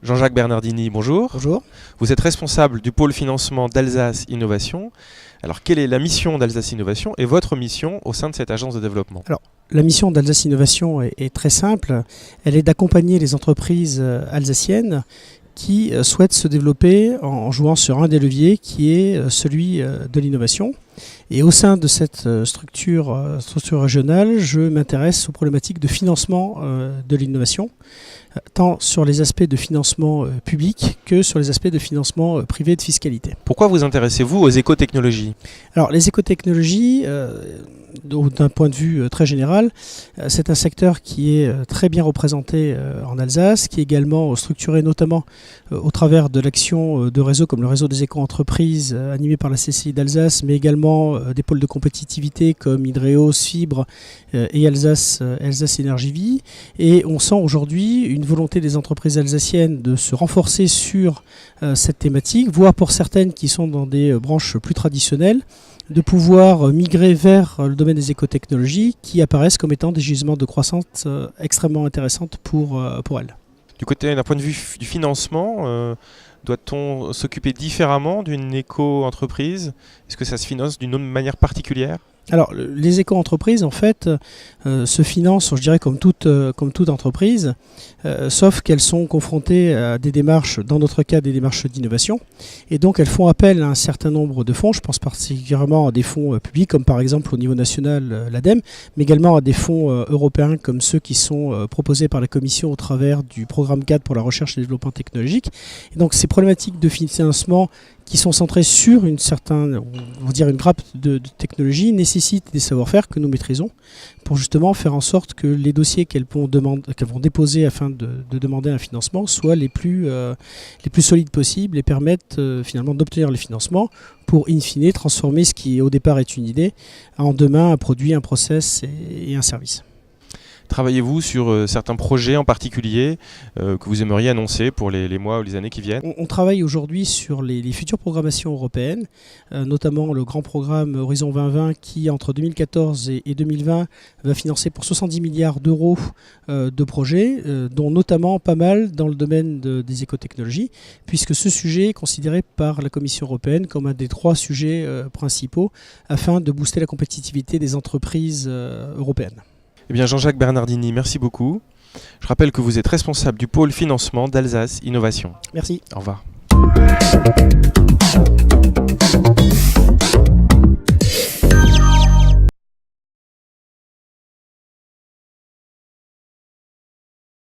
Jean-Jacques Bernardini, bonjour. Bonjour. Vous êtes responsable du pôle financement d'Alsace Innovation. Alors, quelle est la mission d'Alsace Innovation et votre mission au sein de cette agence de développement ? Alors, la mission d'Alsace Innovation est très simple. Elle est d'accompagner les entreprises alsaciennes qui souhaitent se développer en jouant sur un des leviers qui est celui de l'innovation. Et au sein de cette structure régionale, je m'intéresse aux problématiques de financement de l'innovation, tant sur les aspects de financement public que sur les aspects de financement privé de fiscalité. Pourquoi vous intéressez-vous aux écotechnologies ? Alors, les écotechnologies, d'un point de vue très général, c'est un secteur qui est très bien représenté en Alsace, qui est également structuré notamment au travers de l'action de réseaux comme le réseau des éco-entreprises animé par la CCI d'Alsace, mais également des pôles de compétitivité comme Hydreos, Fibre et Alsace Énergie Vie. Et on sent aujourd'hui une volonté des entreprises alsaciennes de se renforcer sur cette thématique, voire pour certaines qui sont dans des branches plus traditionnelles, de pouvoir migrer vers le domaine des écotechnologies qui apparaissent comme étant des gisements de croissance extrêmement intéressantes pour elles. Du côté d'un point de vue du financement, doit-on s'occuper différemment d'une éco-entreprise ? Est-ce que ça se finance d'une manière particulière ? Alors, les éco-entreprises, en fait, se financent, je dirais, comme toute entreprise, sauf qu'elles sont confrontées à des démarches, dans notre cas, des démarches d'innovation. Et donc, elles font appel à un certain nombre de fonds. Je pense particulièrement à des fonds publics, comme par exemple au niveau national, l'ADEME, mais également à des fonds européens, comme ceux qui sont proposés par la Commission au travers du programme 4 pour la recherche et le développement technologique. Et donc, ces problématiques de financement qui sont centrés sur une grappe de technologies, nécessitent des savoir-faire que nous maîtrisons pour justement faire en sorte que les dossiers qu'elles vont déposer afin de demander un financement soient les plus solides possibles et permettent finalement d'obtenir les financements pour in fine transformer ce qui au départ est une idée en demain un produit, un process et un service. Travaillez-vous sur certains projets en particulier que vous aimeriez annoncer pour les mois ou les années qui viennent ? On travaille aujourd'hui sur les futures programmations européennes, notamment le grand programme Horizon 2020 qui, entre 2014 et 2020, va financer pour 70 milliards d'euros de projets, dont notamment pas mal dans le domaine des écotechnologies, puisque ce sujet est considéré par la Commission européenne comme un des 3 sujets principaux afin de booster la compétitivité des entreprises européennes. Eh bien, Jean-Jacques Bernardini, merci beaucoup. Je rappelle que vous êtes responsable du pôle financement d'Alsace Innovation. Merci. Au revoir.